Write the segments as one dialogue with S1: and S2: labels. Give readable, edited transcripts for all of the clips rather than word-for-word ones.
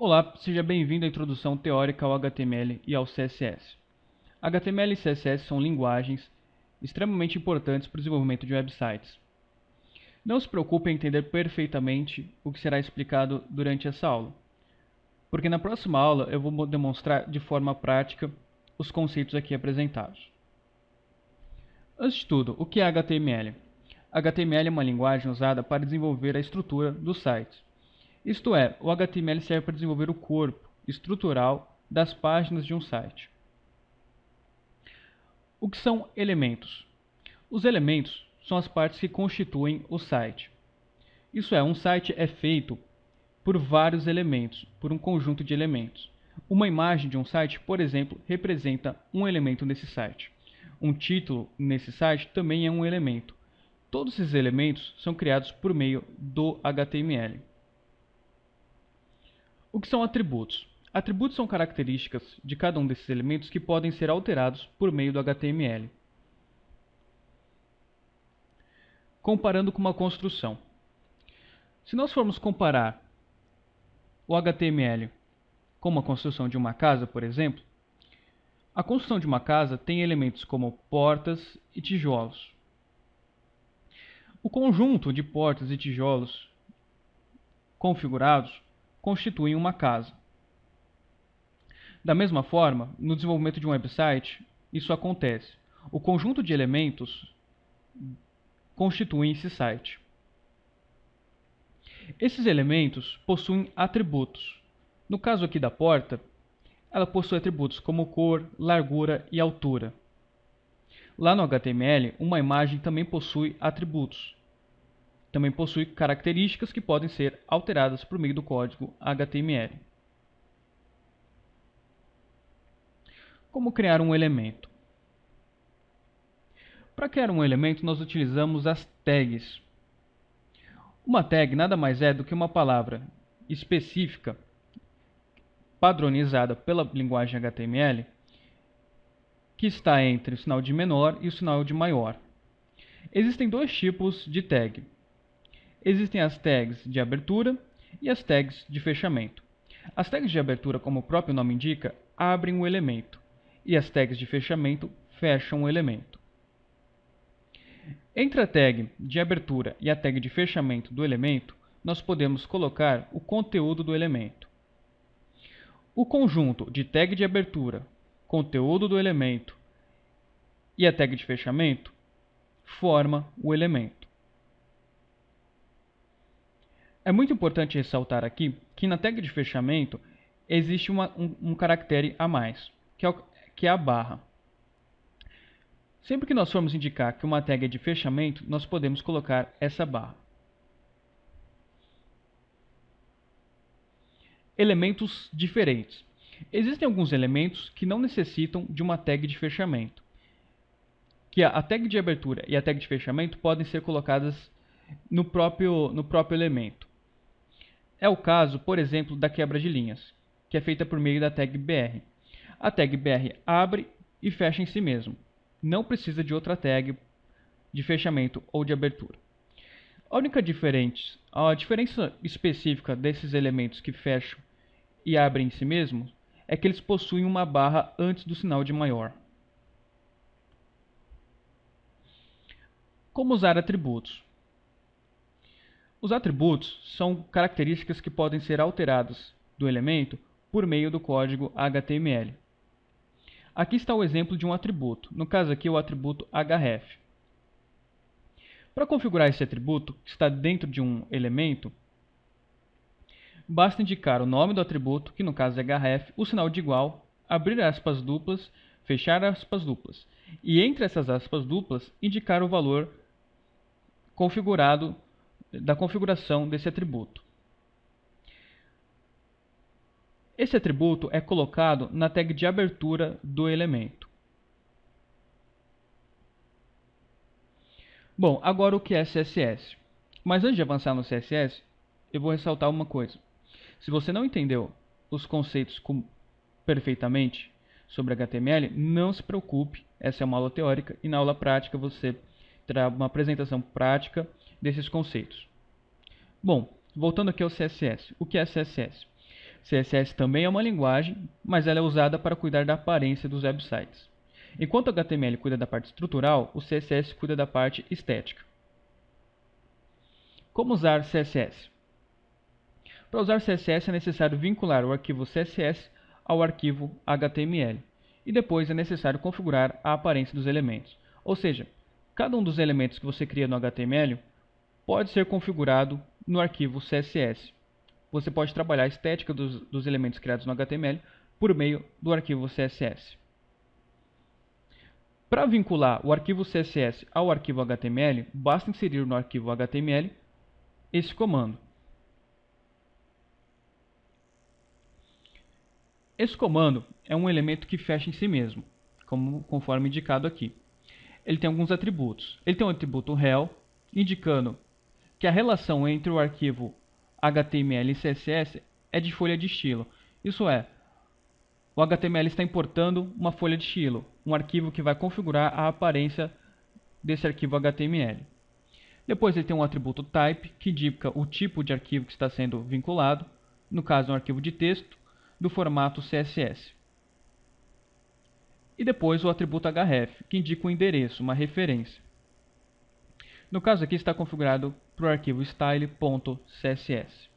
S1: Olá, seja bem-vindo à introdução teórica ao HTML e ao CSS. HTML e CSS são linguagens extremamente importantes para o desenvolvimento de websites. Não se preocupe em entender perfeitamente o que será explicado durante essa aula, porque na próxima aula eu vou demonstrar de forma prática os conceitos aqui apresentados. Antes de tudo, o que é HTML? HTML é uma linguagem usada para desenvolver a estrutura dos sites. Isto é, o HTML serve para desenvolver o corpo estrutural das páginas de um site. O que são elementos? Os elementos são as partes que constituem o site. Isso é, um site é feito por vários elementos, por um conjunto de elementos. Uma imagem de um site, por exemplo, representa um elemento nesse site. Um título nesse site também é um elemento. Todos esses elementos são criados por meio do HTML. O que são atributos? Atributos são características de cada um desses elementos que podem ser alterados por meio do HTML. Comparando com uma construção. Se nós formos comparar o HTML com uma construção de uma casa, por exemplo, a construção de uma casa tem elementos como portas e tijolos. O conjunto de portas e tijolos configurados constituem uma casa. Da mesma forma, no desenvolvimento de um website, isso acontece. O conjunto de elementos constitui esse site. Esses elementos possuem atributos. No caso aqui da porta, ela possui atributos como cor, largura e altura. Lá no HTML, uma imagem também possui atributos. Também possui características que podem ser alteradas por meio do código HTML. Como criar um elemento? Para criar um elemento, nós utilizamos as tags. Uma tag nada mais é do que uma palavra específica, padronizada pela linguagem HTML, que está entre o sinal de menor e o sinal de maior. Existem dois tipos de tag. Existem as tags de abertura e as tags de fechamento. As tags de abertura, como o próprio nome indica, abrem o elemento, e as tags de fechamento fecham o elemento. Entre a tag de abertura e a tag de fechamento do elemento, nós podemos colocar o conteúdo do elemento. O conjunto de tag de abertura, conteúdo do elemento e a tag de fechamento forma o elemento. É muito importante ressaltar aqui que na tag de fechamento existe um caractere a mais, que é a barra. Sempre que nós formos indicar que uma tag é de fechamento, nós podemos colocar essa barra. Elementos diferentes. Existem alguns elementos que não necessitam de uma tag de fechamento, que a tag de abertura e a tag de fechamento podem ser colocadas no próprio elemento. É o caso, por exemplo, da quebra de linhas, que é feita por meio da tag BR. A tag BR abre e fecha em si mesmo. Não precisa de outra tag de fechamento ou de abertura. A diferença específica desses elementos que fecham e abrem em si mesmos é que eles possuem uma barra antes do sinal de maior. Como usar atributos? Os atributos são características que podem ser alteradas do elemento por meio do código HTML. Aqui está o exemplo de um atributo, no caso aqui o atributo href. Para configurar esse atributo que está dentro de um elemento, basta indicar o nome do atributo, que no caso é href, o sinal de igual, abrir aspas duplas, fechar aspas duplas, e entre essas aspas duplas indicar o valor configurado da configuração desse atributo. Esse atributo é colocado na tag de abertura do elemento. Bom, agora o que é CSS? Mas antes de avançar no CSS, eu vou ressaltar uma coisa. Se você não entendeu os conceitos perfeitamente sobre HTML, não se preocupe, essa é uma aula teórica e na aula prática você terá uma apresentação prática desses conceitos. Bom, voltando aqui ao CSS. O que é CSS? CSS também é uma linguagem, mas ela é usada para cuidar da aparência dos websites. Enquanto o HTML cuida da parte estrutural, o CSS cuida da parte estética. Como usar CSS? Para usar CSS é necessário vincular o arquivo CSS ao arquivo HTML. E depois é necessário configurar a aparência dos elementos. Ou seja, cada um dos elementos que você cria no HTML pode ser configurado no arquivo CSS. Você pode trabalhar a estética dos elementos criados no HTML por meio do arquivo CSS. Para vincular o arquivo CSS ao arquivo HTML, basta inserir no arquivo HTML esse comando. Esse comando é um elemento que fecha em si mesmo, conforme indicado aqui. Ele tem alguns atributos. Ele tem um atributo rel, indicando que a relação entre o arquivo HTML e CSS é de folha de estilo. Isso é, o HTML está importando uma folha de estilo, um arquivo que vai configurar a aparência desse arquivo HTML. Depois ele tem um atributo type, que indica o tipo de arquivo que está sendo vinculado, no caso um arquivo de texto, do formato CSS. E depois o atributo href, que indica o endereço, uma referência. No caso aqui está configurado para o arquivo style.css.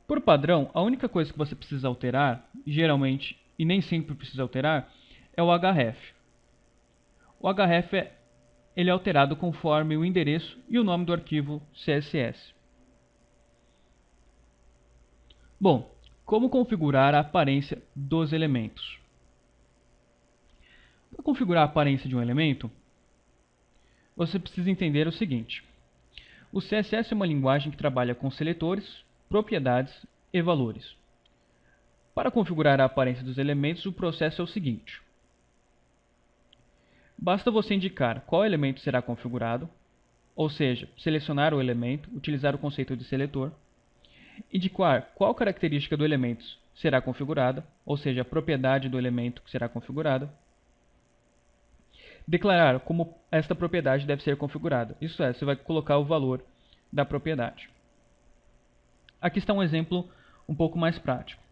S1: Por padrão, a única coisa que você precisa alterar, geralmente e nem sempre precisa alterar, é o href. O href ele é alterado conforme o endereço e o nome do arquivo CSS. Bom, como configurar a aparência dos elementos? Para configurar a aparência de um elemento, você precisa entender o seguinte. O CSS é uma linguagem que trabalha com seletores, propriedades e valores. Para configurar a aparência dos elementos, o processo é o seguinte. Basta você indicar qual elemento será configurado, ou seja, selecionar o elemento, utilizar o conceito de seletor, indicar qual característica do elemento será configurada, ou seja, a propriedade do elemento que será configurada, declarar como esta propriedade deve ser configurada. Isso é, você vai colocar o valor da propriedade. Aqui está um exemplo um pouco mais prático.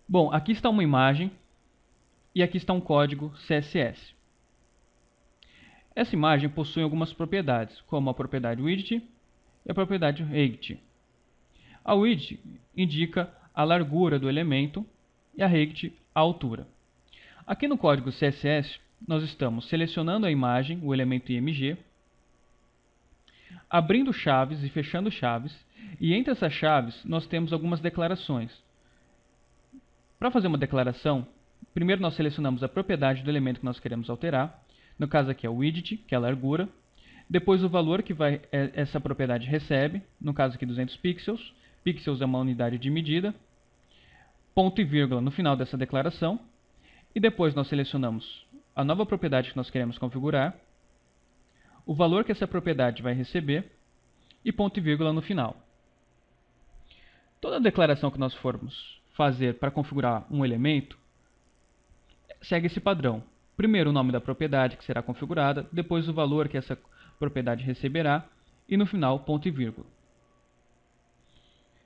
S1: Bom, aqui está uma imagem e aqui está um código CSS. Essa imagem possui algumas propriedades, como a propriedade widget e a propriedade height. A widget indica a largura do elemento e a height a altura. Aqui no código CSS, nós estamos selecionando a imagem, o elemento img, abrindo chaves e fechando chaves, e entre essas chaves nós temos algumas declarações. Para fazer uma declaração, primeiro nós selecionamos a propriedade do elemento que nós queremos alterar, no caso aqui é o widget, que é a largura, depois o valor que essa propriedade recebe, no caso aqui 200 pixels, pixels é uma unidade de medida, ponto e vírgula no final dessa declaração, e depois nós selecionamos a nova propriedade que nós queremos configurar, o valor que essa propriedade vai receber e ponto e vírgula no final. Toda declaração que nós formos fazer para configurar um elemento segue esse padrão. Primeiro o nome da propriedade que será configurada, depois o valor que essa propriedade receberá e no final ponto e vírgula.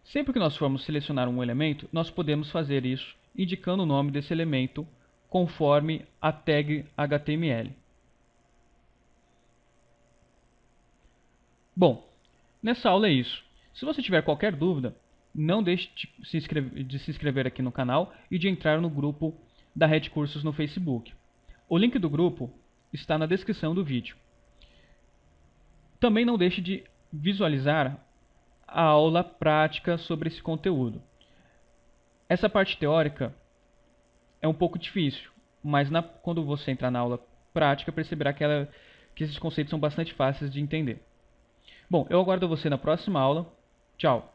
S1: Sempre que nós formos selecionar um elemento, nós podemos fazer isso indicando o nome desse elemento conforme a tag HTML. Bom, nessa aula é isso. Se você tiver qualquer dúvida, não deixe de se inscrever aqui no canal e de entrar no grupo da Red Cursos no Facebook. O link do grupo está na descrição do vídeo. Também não deixe de visualizar a aula prática sobre esse conteúdo. Essa parte teórica é um pouco difícil, mas quando você entrar na aula prática, perceberá que esses conceitos são bastante fáceis de entender. Bom, eu aguardo você na próxima aula. Tchau!